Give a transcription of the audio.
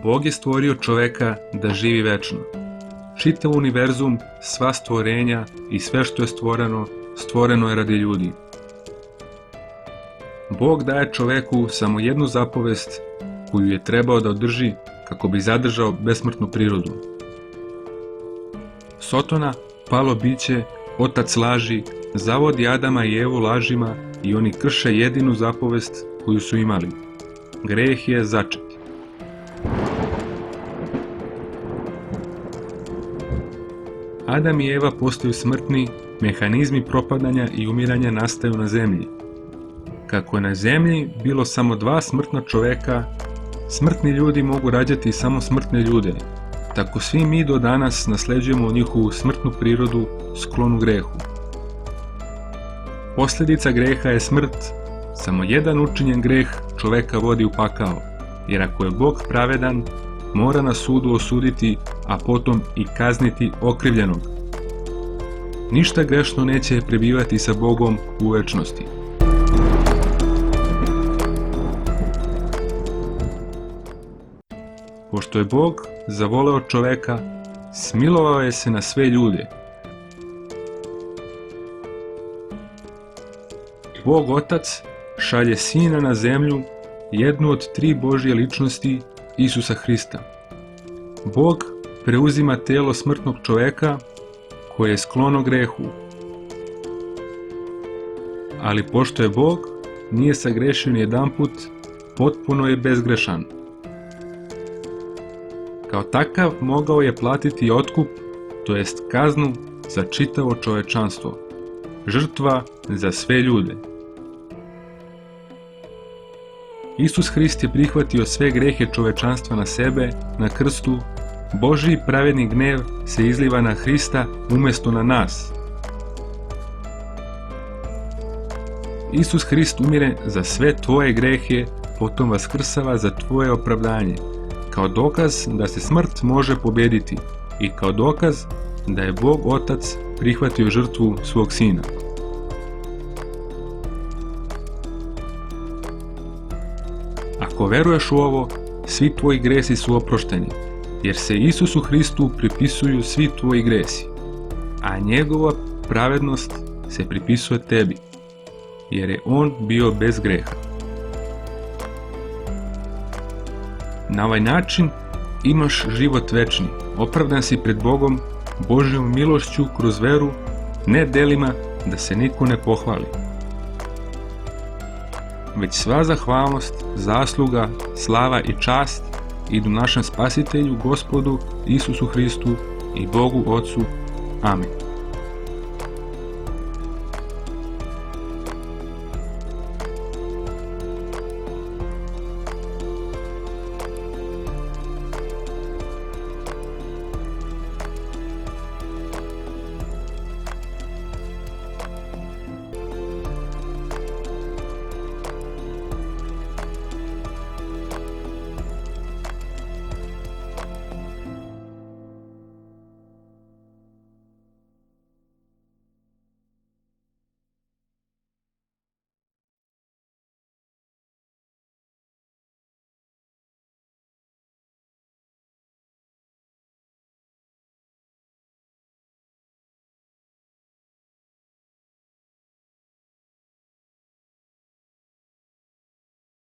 Bog je stvorio čoveka da živi večno. Čitav univerzum, sva stvorenja i sve što je stvoreno, stvoreno je radi ljudi. Bog daje čoveku samo jednu zapovest koju je trebao da održi kako bi zadržao besmrtnu prirodu. Sotona, palo biće, otac laži, zavodi Adama i Evu lažima i oni krše jedinu zapovest koju su imali. Greh je začet. Adam i Eva postaju smrtni, mehanizmi propadanja i umiranja nastaju na zemlji. Kako je na zemlji bilo samo dva smrtna čoveka, smrtni ljudi mogu rađati samo smrtne ljude. Tako svi mi do danas nasleđujemo njihovu smrtnu prirodu, sklonu grehu. Posljedica greha je smrt. Samo jedan učinjen greh čoveka vodi u pakao, jer ako je Bog pravedan, mora na sudu osuditi, a potom i kazniti okrivljenog. Ništa grešno neće prebivati sa Bogom u večnosti. Pošto je Bog zavoleo čoveka, smilovao je se na sve ljude. Bog Otac šalje Sina na zemlju, jednu od tri Božje ličnosti, Isusa Hrista. Bog preuzima telo smrtnog čoveka koje je sklono grehu. Ali pošto je Bog, nije sagrešio ni jedanput, potpuno je bezgrešan. Kao takav mogao je platiti otkup, to jest kaznu za čitavo čovečanstvo, žrtva za sve ljude. Isus Hrist je prihvatio sve grehe čovečanstva na sebe, na krstu. Božji pravedni gnev se izliva na Hrista umjesto na nas. Isus Hrist umire za sve tvoje grehe, potom vaskrsava za tvoje opravdanje, kao dokaz da se smrt može pobjediti i kao dokaz da je Bog Otac prihvatio žrtvu svog Sina. Ako veruješ u ovo, svi tvoji gresi su oprošteni, jer se Isusu Hristu pripisuju svi tvoji gresi, a njegova pravednost se pripisuje tebi, jer je on bio bez greha. Na ovaj način imaš život večni, opravdan si pred Bogom, Božjom milošću kroz veru, ne delima da se niko ne pohvali. Već sva zahvalnost, zasluga, slava i čast idu našem Spasitelju, Gospodu Isusu Hristu i Bogu Otcu. Amen.